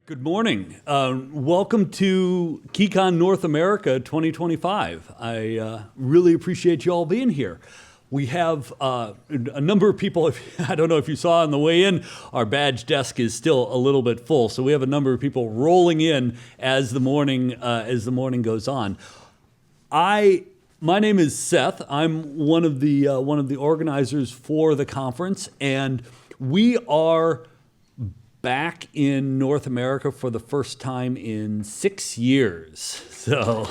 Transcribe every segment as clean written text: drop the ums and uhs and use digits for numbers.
Good morning. Welcome to KiCon North America 2025. I really appreciate you all being here. We have a number of people. I don't know if you saw on the way in, our badge desk is still a little bit full, so we have a number of people rolling in as the morning goes on. My name is Seth. I'm one of the organizers for the conference, and we are back in North America for the first time in 6 years. So,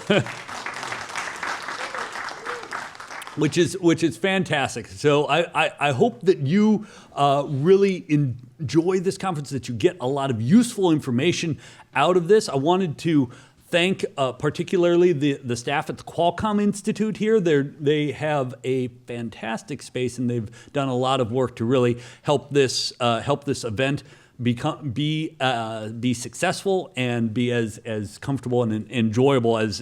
which is fantastic. So I hope that you really enjoy this conference, that you get a lot of useful information out of this. I wanted to thank particularly the staff at the Qualcomm Institute here. They have a fantastic space, and they've done a lot of work to really help this event be successful and be as comfortable and enjoyable as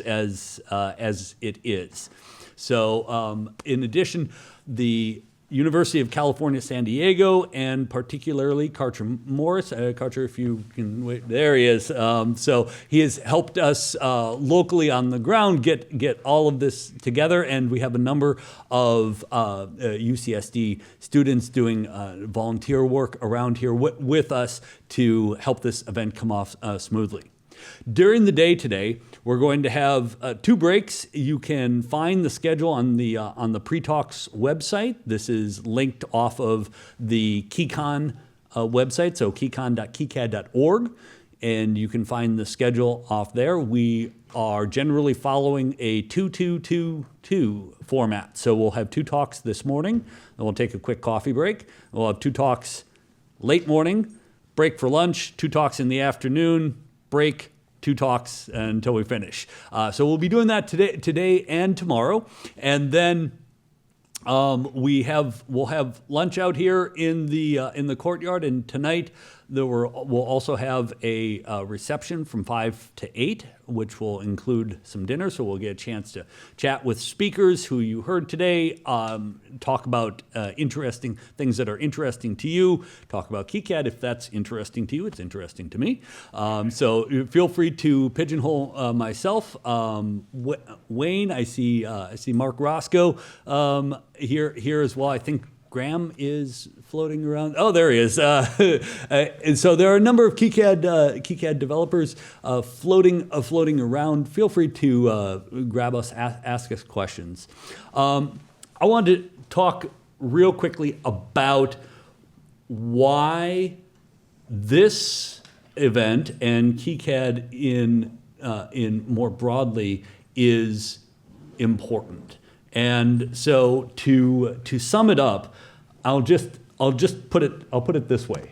it is. So, in addition, the University of California, San Diego, and particularly Karcher Morris. Karcher, if you can wait, there he is. So he has helped us locally on the ground get all of this together, and we have a number of UCSD students doing volunteer work around here with us to help this event come off smoothly. During the day today, we're going to have 2 breaks. You can find the schedule on the Pre-Talks website. This is linked off of the KiCon website, so kicon.kicad.org, and you can find the schedule off there. We are generally following a 2-2-2-2 format, so we'll have 2 talks this morning, and we'll take a quick coffee break. We'll have 2 talks late morning, break for lunch, 2 talks in the afternoon, break, 2 talks until we finish. So we'll be doing that today and tomorrow, and then we'll have lunch out here in the courtyard. And tonight we'll also have a reception from 5 to 8, which will include some dinner. So we'll get a chance to chat with speakers who you heard today, talk about interesting things that are interesting to you, talk about KiCad if that's interesting to you. It's interesting to me. So feel free to pigeonhole myself. Wayne, I see Mark Roscoe here as well. I think Graham is floating around. Oh, there he is. And so there are a number of KiCad developers floating around. Feel free to grab us, ask us questions. I wanted to talk real quickly about why this event and KiCad in more broadly is important. And so to sum it up, I'll put it this way.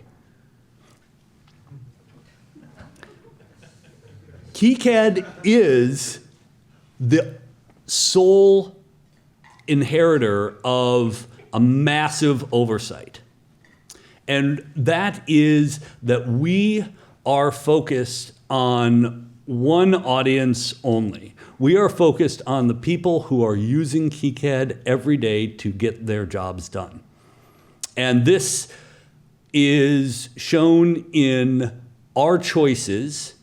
KiCad is the sole inheritor of a massive oversight. And that is that we are focused on one audience only. We are focused on the people who are using KiCad every day to get their jobs done. And this is shown in our choices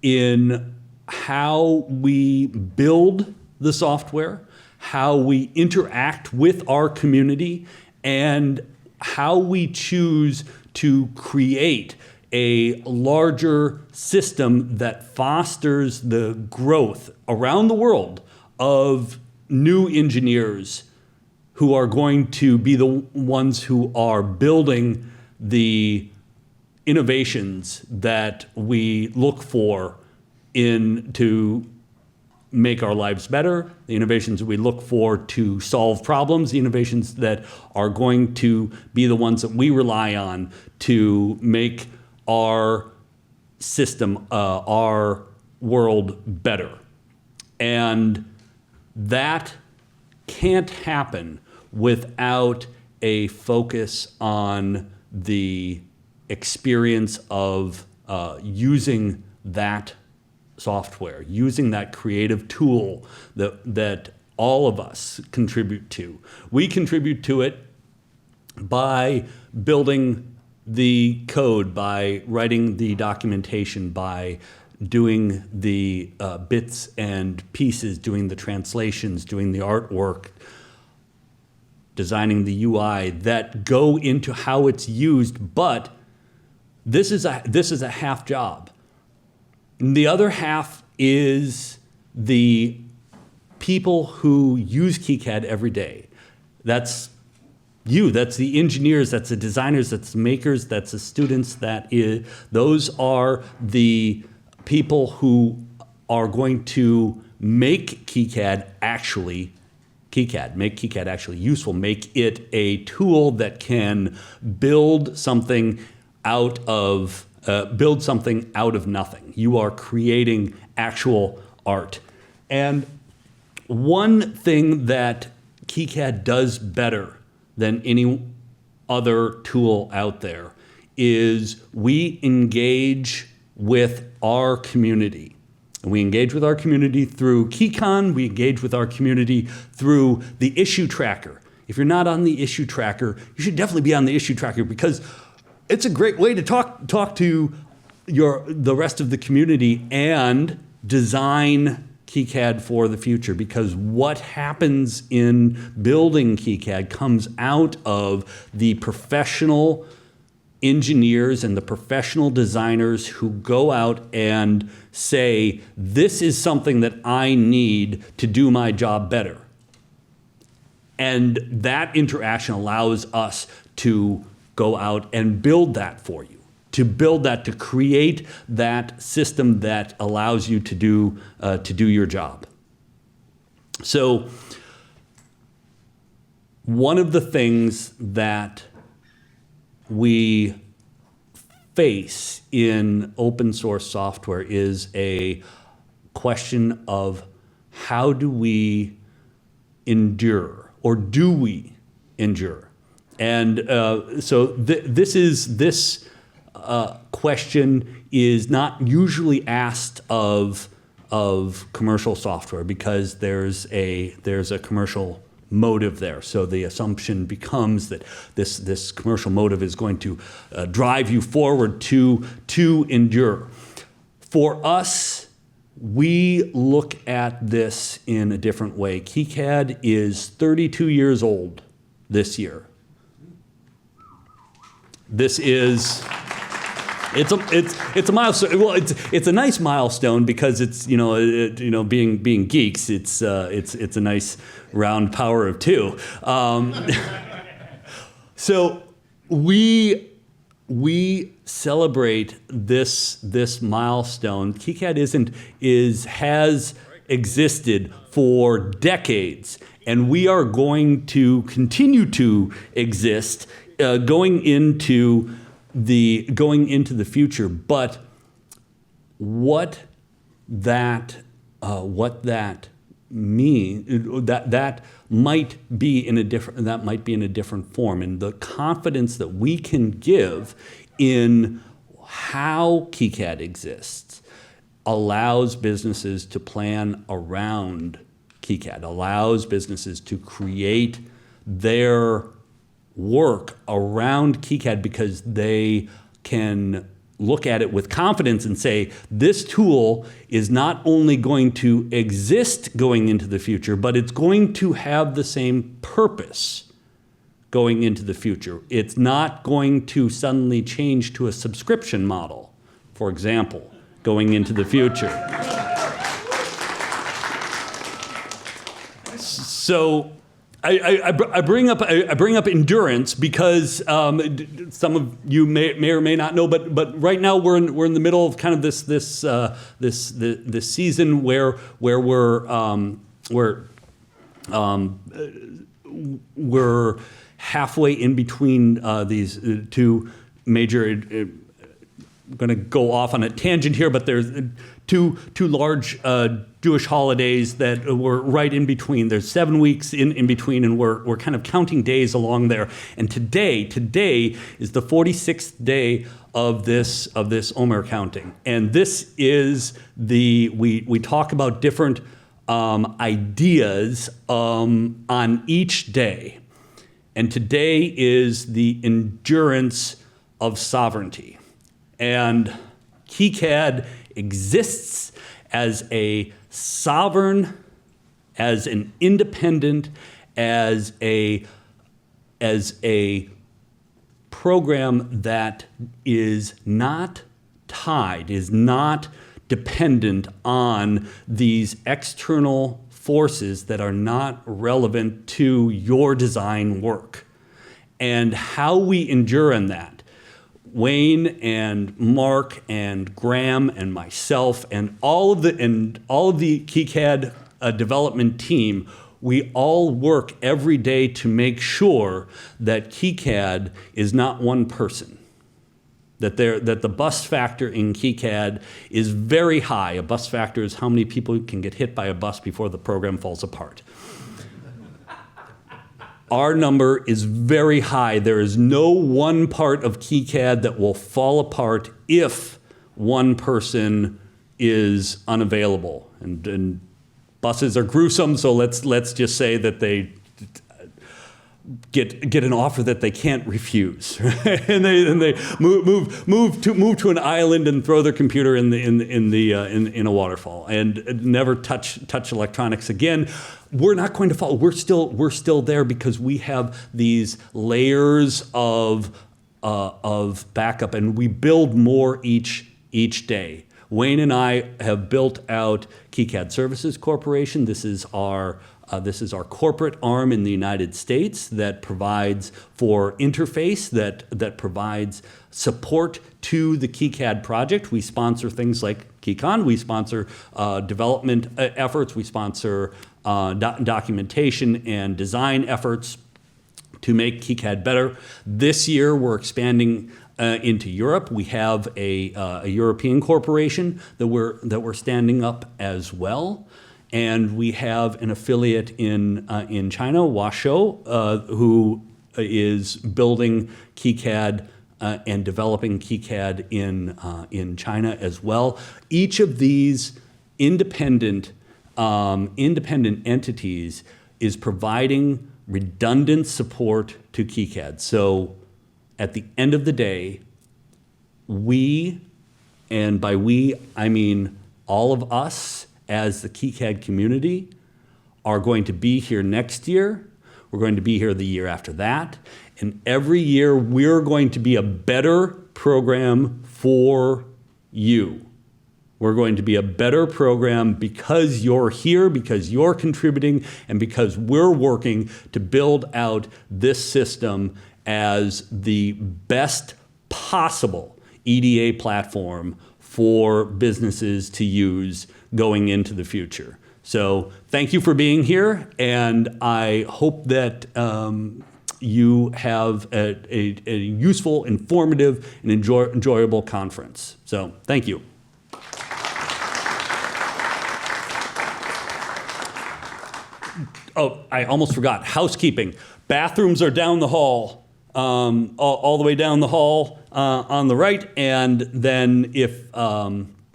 in how we build the software, how we interact with our community, and how we choose to create a larger system that fosters the growth around the world of new engineers who are going to be the ones who are building the innovations that we look for to make our lives better, the innovations we look for to solve problems, the innovations that are going to be the ones that we rely on to make our system, our world better. And that can't happen without a focus on the experience of using that software, using that creative tool that all of us contribute to. We contribute to it by building the code, by writing the documentation, by doing the bits and pieces, doing the translations, doing the artwork, designing the UI that go into how it's used. But this is a half job. And the other half is the people who use KiCad every day. That's you, that's the engineers, that's the designers, that's the makers, that's the students, those are the people who are going to make KiCad actually useful, make it a tool that can build something out of nothing. You are creating actual art. And one thing that KiCad does better than any other tool out there is we engage with our community. And we engage with our community through KiCon, we engage with our community through the issue tracker. If you're not on the issue tracker, you should definitely be on the issue tracker, because it's a great way to talk to the rest of the community and design KiCad for the future, because what happens in building KiCad comes out of the professional engineers and the professional designers who go out and say, this is something that I need to do my job better. And that interaction allows us to go out and build that for you, to create that system that allows you to do your job. So one of the things that we face in open source software is a question of how do we endure, or do we endure? And so this question is not usually asked of commercial software, because there's a commercial motive there. So the assumption becomes that this commercial motive is going to drive you forward to endure. For us, we look at this in a different way. KiCad is 32 years old this year. This is it's a milestone. Well, it's a nice milestone because it's being geeks. It's a nice round power of 2. So we celebrate this milestone. KiCad has existed for decades, and we are going to continue to exist going into the future. But what that mean that might be in a different form, and the confidence that we can give in how KiCad exists allows businesses to plan around KiCad, allows businesses to create their work around KiCad, because they can look at it with confidence and say, this tool is not only going to exist going into the future, but it's going to have the same purpose going into the future. It's not going to suddenly change to a subscription model, for example, going into the future. So I bring up endurance because some of you may or may not know, but right now we're in the middle of kind of this season where we're halfway in between these two major. I'm going to go off on a tangent here, but there's two large Jewish holidays that were right in between. There's 7 weeks in between, and we're kind of counting days along there. And today is the 46th day of this Omer counting. And this is we talk about different ideas on each day. And today is the endurance of sovereignty. And KiCad exists as a sovereign, as an independent, as a program that is not tied, is not dependent on these external forces that are not relevant to your design work. And how we endure in that, Wayne and Mark and Graham and myself and all of the KiCad development team, we all work every day to make sure that KiCad is not one person, that the bust factor in KiCad is very high. A bust factor is how many people can get hit by a bus before the program falls apart. Our number is very high. There is no one part of KiCad that will fall apart if one person is unavailable. And buses are gruesome, so let's just say that they get an offer that they can't refuse, and they move to an island and throw their computer in a waterfall and never touch electronics again. We're not going to fall. We're still there because we have these layers of backup, and we build more each day. Wayne and I have built out KiCad Services Corporation. This is our corporate arm in the United States that provides for interface, that provides support to the KiCad project. We sponsor things like KiCon. We sponsor development efforts. We sponsor documentation and design efforts to make KiCad better. This year, we're expanding into Europe. We have a European corporation that we're standing up as well. And we have an affiliate in China, Washoe, who is building KiCad and developing KiCad in China as well. Each of these independent entities is providing redundant support to KiCad. So at the end of the day, we, and by we I mean all of us, as the KiCad community, are going to be here next year. We're going to be here the year after that. And every year, we're going to be a better program for you. We're going to be a better program because you're here, because you're contributing, and because we're working to build out this system as the best possible EDA platform for businesses to use going into the future. So thank you for being here, and I hope that you have a useful, informative, and enjoyable conference. So thank you. Oh, I almost forgot, housekeeping. Bathrooms are down the hall, all the way down the hall on the right, and then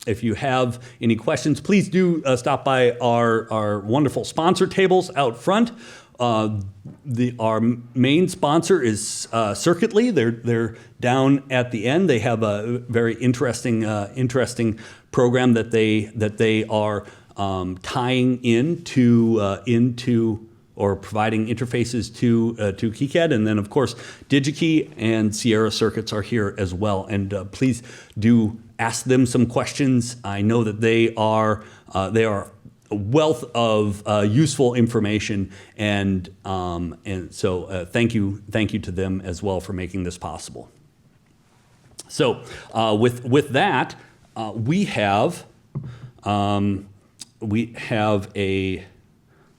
if you have any questions, please do stop by our wonderful sponsor tables out front. Our main sponsor is Circuitly. They're down at the end. They have a very interesting program that they are tying into or providing interfaces to KiCad. And then, of course, DigiKey and Sierra Circuits are here as well. And please do ask them some questions. I know that they are a wealth of useful information, and so thank you to them as well for making this possible. So with that, we have a,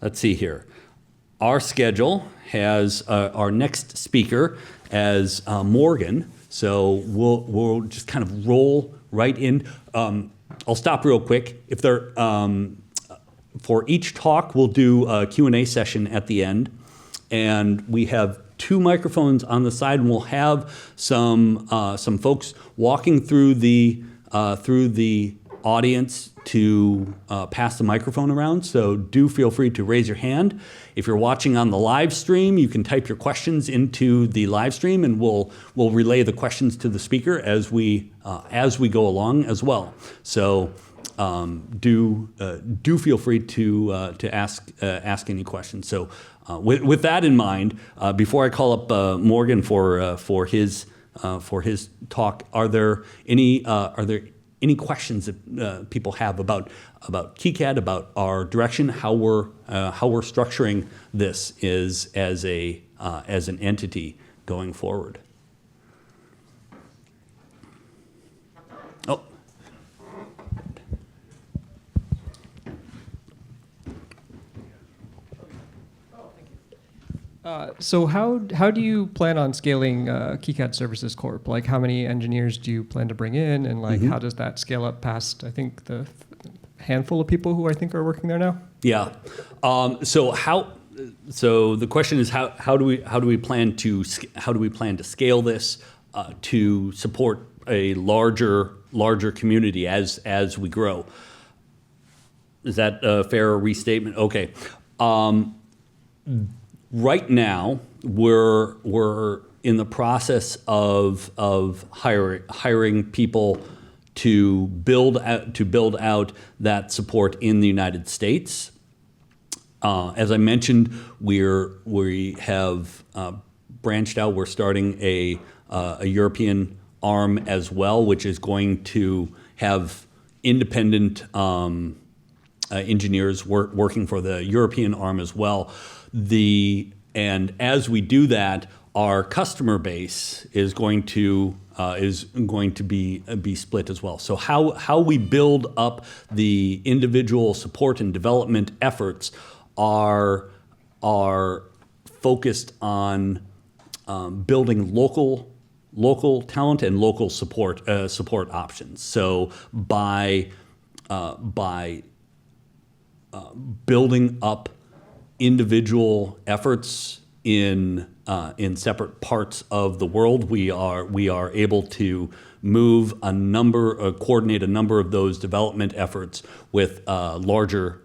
let's see here. Our schedule has our next speaker as Morgan, so we'll just kind of roll right in. I'll stop real quick. If there, for each talk, we'll do a Q&A session at the end, and we have 2 microphones on the side, and we'll have some folks walking through the audience to pass the microphone around, so do feel free to raise your hand. If you're watching on the live stream, you can type your questions into the live stream, and we'll relay the questions to the speaker as we go along as well. So do feel free to ask any questions. So with that in mind, before I call up Morgan for his talk, are there any questions that people have about KiCad, about our direction, how we're structuring this as an entity going forward? Oh. So how do you plan on scaling KiCad Services Corp? Like, how many engineers do you plan to bring in, and like how does that scale up past, I think, the handful of people who I think are working there now? Yeah. So the question is how do we plan to scale this to support a larger community as we grow? Is that a fair restatement? Okay. Right now, we're in the process of hiring people to build out that support in the United States. As I mentioned, we have branched out. We're starting a European arm as well, which is going to have independent engineers working for the European arm as well. And as we do that, our customer base is going to be split as well. So how we build up the individual support and development efforts are focused on building local talent and local support options. So by building up individual efforts in separate parts of the world, we are able to coordinate a number of those development efforts with larger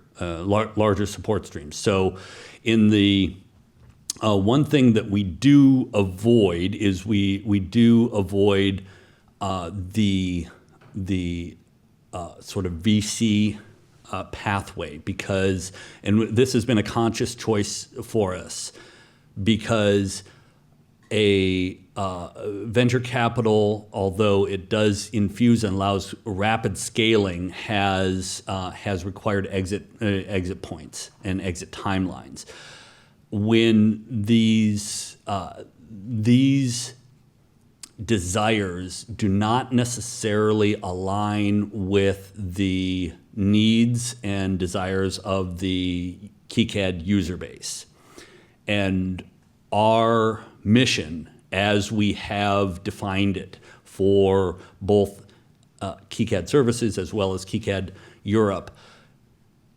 support streams. So, in the one thing that we do avoid is we do avoid the sort of VC pathway, because, and this has been a conscious choice for us, because a venture capital, although it does infuse and allows rapid scaling, has required exit points and exit timelines. When these desires do not necessarily align with the needs and desires of the KiCad user base. And our mission, as we have defined it for both KiCad Services as well as KiCad Europe,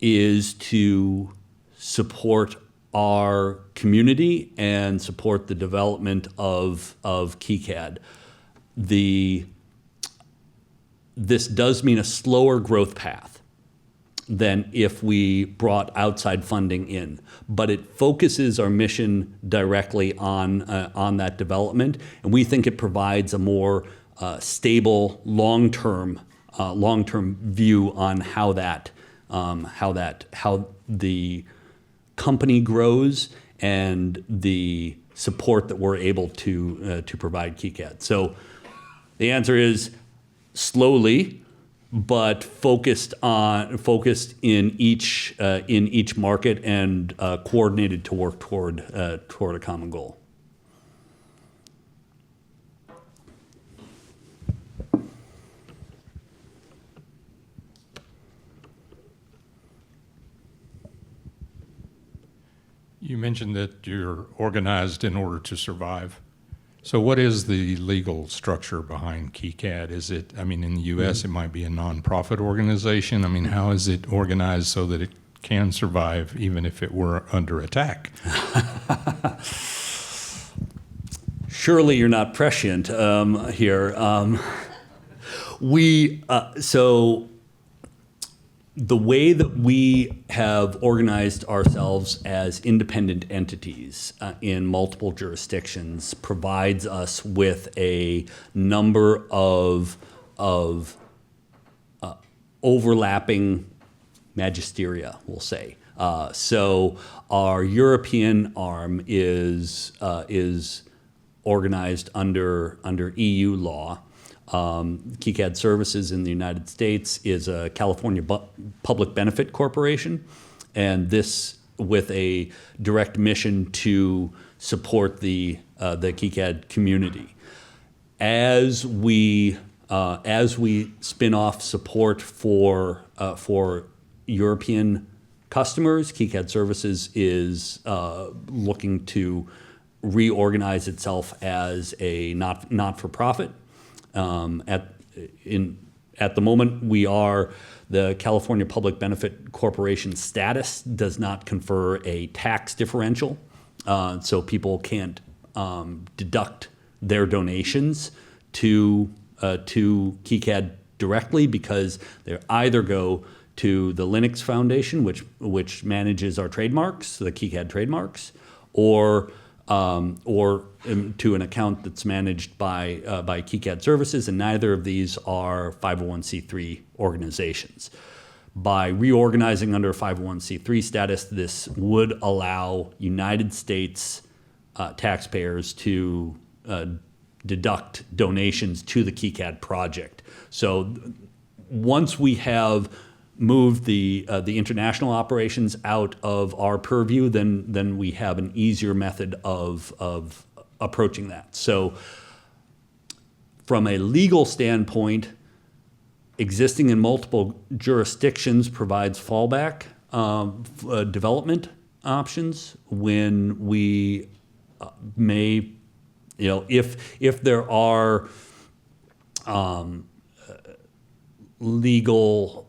is to support our community and support the development of KiCad. This does mean a slower growth path than if we brought outside funding in, but it focuses our mission directly on that development, and we think it provides a more stable, long-term view on how the company grows and the support that we're able to provide KiCad. So the answer is slowly, but focused in each market and coordinated to work toward a common goal. You mentioned that you're organized in order to survive. So what is the legal structure behind KiCad? Is it, I mean, in the U.S. it might be a nonprofit organization. I mean, how is it organized so that it can survive even if it were under attack? Surely you're not prescient here. So the way that we have organized ourselves as independent entities in multiple jurisdictions provides us with a number of overlapping magisteria, we'll say. So our European arm is organized under EU law. KiCad Services in the United States is a California public benefit corporation, and this with a direct mission to support the KiCad community. As we spin off support for European customers, KiCad Services is looking to reorganize itself as a not-for-profit. At the moment, we are the California Public Benefit Corporation status does not confer a tax differential, so people can't deduct their donations to KiCad directly because they either go to the Linux Foundation, which manages our trademarks, the KiCad trademarks, or to an account that's managed by KiCad Services, and neither of these are 501c3 organizations. By reorganizing under a 501c3 status, this would allow United States taxpayers to deduct donations to the KiCad project. So once we have moved the international operations out of our purview, then we have an easier method of approaching that. So from a legal standpoint, existing in multiple jurisdictions provides fallback development options when we may, if there are legal,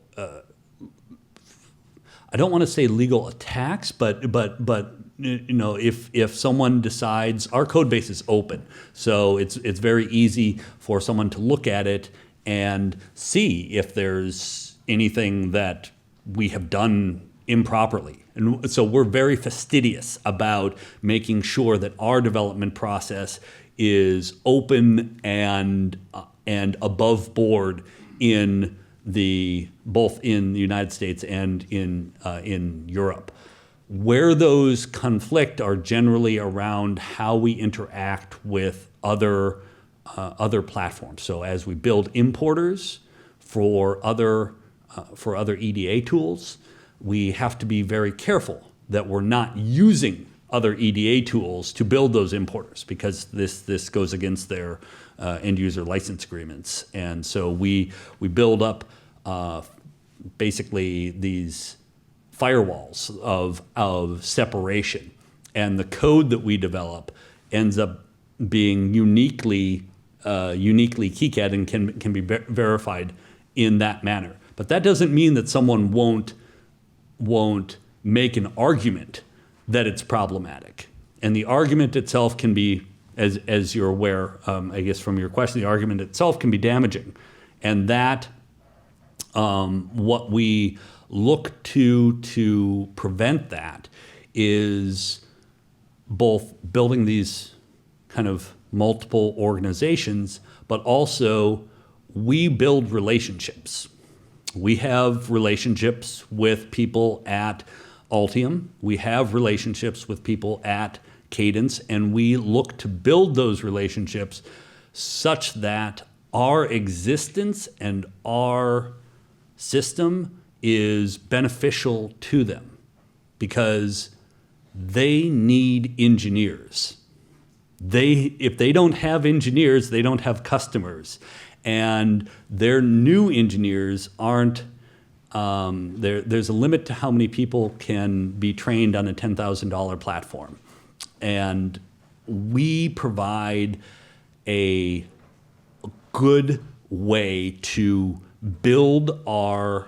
I don't want to say legal attacks, but if someone decides, our code base is open, so it's very easy for someone to look at it and see if there's anything that we have done improperly. And so we're very fastidious about making sure that our development process is open and above board both in the United States and in Europe. Where those conflict are generally around how we interact with other platforms. So as we build importers for other EDA tools, we have to be very careful that we're not using other EDA tools to build those importers, because this goes against their end user license agreements. And so we build up basically these firewalls of separation, and the code that we develop ends up being uniquely KiCad and can be verified in that manner. But that doesn't mean that someone won't make an argument that it's problematic. And the argument itself can be, as you're aware, I guess from your question, the argument itself can be damaging. And that what we look to prevent that is both building these kind of multiple organizations, but also we build relationships. We have relationships with people at Altium. We have relationships with people at Cadence, and we look to build those relationships such that our existence and our system is beneficial to them, because they need engineers. If they don't have engineers, they don't have customers. And their new engineers aren't, there's a limit to how many people can be trained on a $10,000 platform. And we provide a good way to build our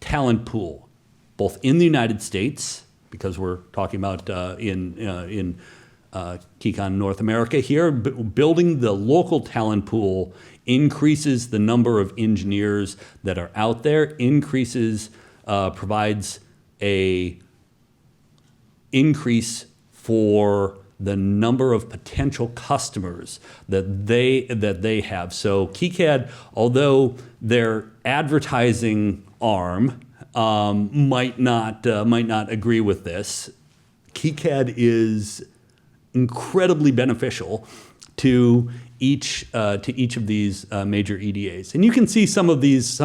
talent pool, both in the United States, because we're talking about in KiCon North America here, building the local talent pool increases the number of engineers that are out there, increases provides a increase for the number of potential customers that they have. So KiCad, although their advertising arm might not agree with this, KiCad is incredibly beneficial to each of these major EDAs, and you can see some of these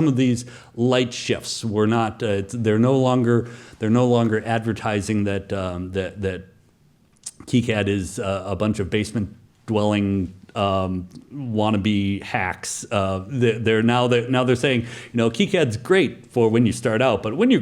light shifts. We're not they're no longer advertising that that KiCad is a bunch of basement dwelling wannabe hacks. They're now saying, KiCad's great for when you start out, but when you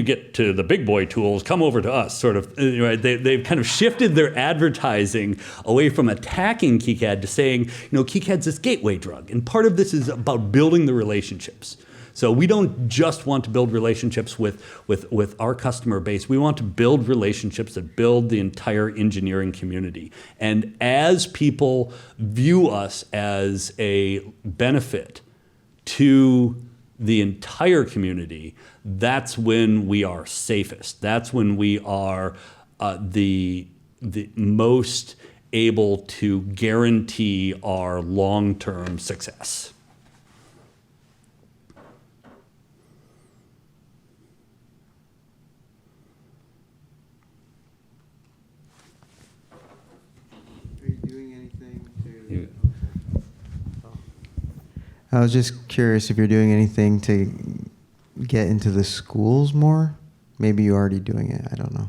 get to the big boy tools, come over to us, sort of. Right? They've kind of shifted their advertising away from attacking KiCad to saying, KiCad's this gateway drug. And part of this is about building the relationships. So we don't just want to build relationships with our customer base. We want to build relationships that build the entire engineering community. And as people view us as a benefit to the entire community, that's when we are safest. That's when we are the most able to guarantee our long-term success. Are you doing anything to... I was just curious if you're doing anything to get into the schools more. Maybe you're already doing it. I don't know.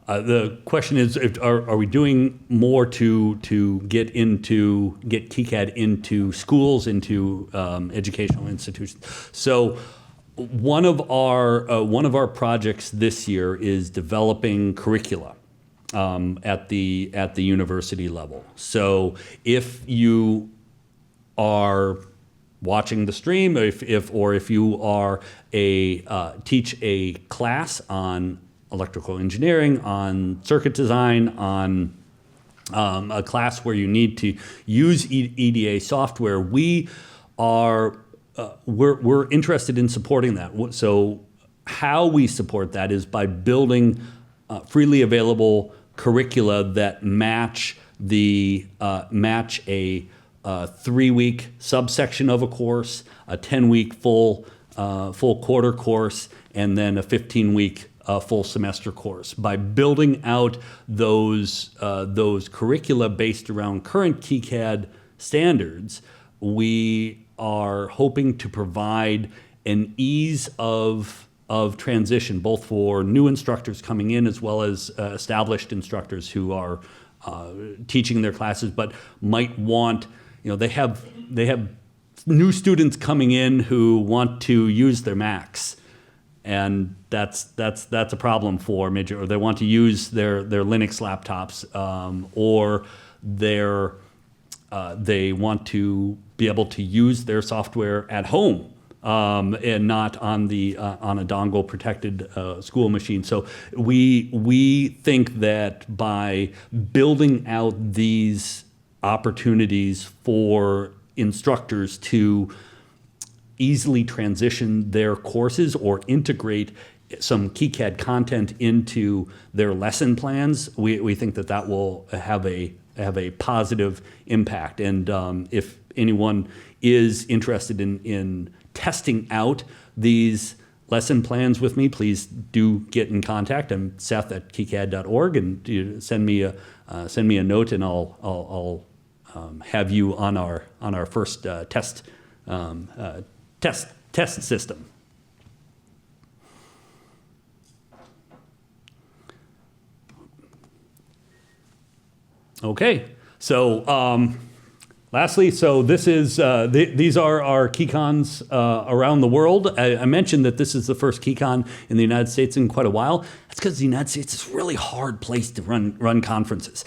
The question is, are we doing more to get KiCad into schools, into educational institutions? So one of our projects this year is developing curricula at the university level. So if you are watching the stream, if you are teach a class on electrical engineering, on circuit design, on a class where you need to use EDA software, we're interested in supporting that. So how we support that is by building freely available curricula that match a 3-week subsection of a course, a 10-week full quarter course, and then a 15-week full semester course. By building out those curricula based around current KiCad standards, we are hoping to provide an ease of transition, both for new instructors coming in as well as established instructors who are teaching their classes, but might want, they have new students coming in who want to use their Macs, and that's a problem for major, or they want to use their Linux laptops, or they want to be able to use their software at home, and not on a dongle protected school machine. So we think that by building out these opportunities for instructors to easily transition their courses or integrate some KiCad content into their lesson plans, we think that will have a positive impact. And if anyone is interested in testing out these lesson plans with me, please do get in contact. I'm Seth at KiCad.org, and send me a note, and I'll have you on our first test system. Okay, so lastly, so this is these are our KiCons around the world. I mentioned that this is the first KiCon in the United States in quite a while. That's because the United States is a really hard place to run conferences.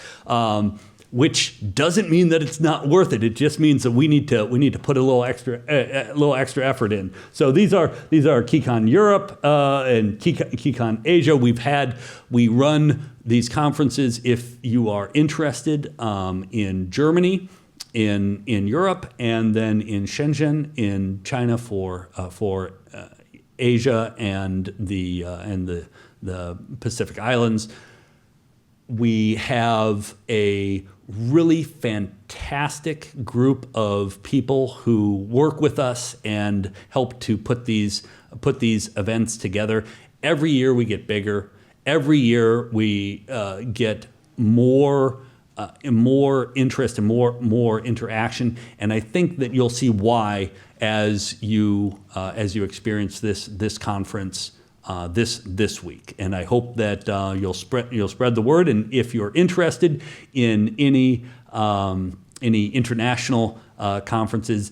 Which doesn't mean that it's not worth it. It just means that we need to put a little extra effort in. So these are KiCon Europe and KiCon Asia. We run these conferences if you are interested in Germany, in Europe, and then in Shenzhen in China for Asia and the Pacific Islands. We have a really fantastic group of people who work with us and help to put these events together. Every year we get bigger. Every year we get more interest and more interaction, and I think that you'll see why as you experience this conference this week. And I hope that you'll spread the word. And if you're interested in any international conferences,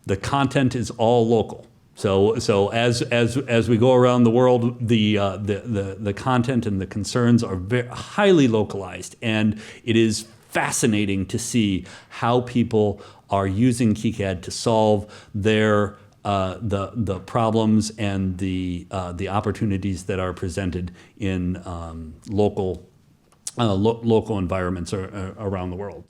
the content is all local. So as we go around the world, the content and the concerns are very highly localized, and it is fascinating to see how people are using KiCad to solve their the problems and the opportunities that are presented in local environments around the world.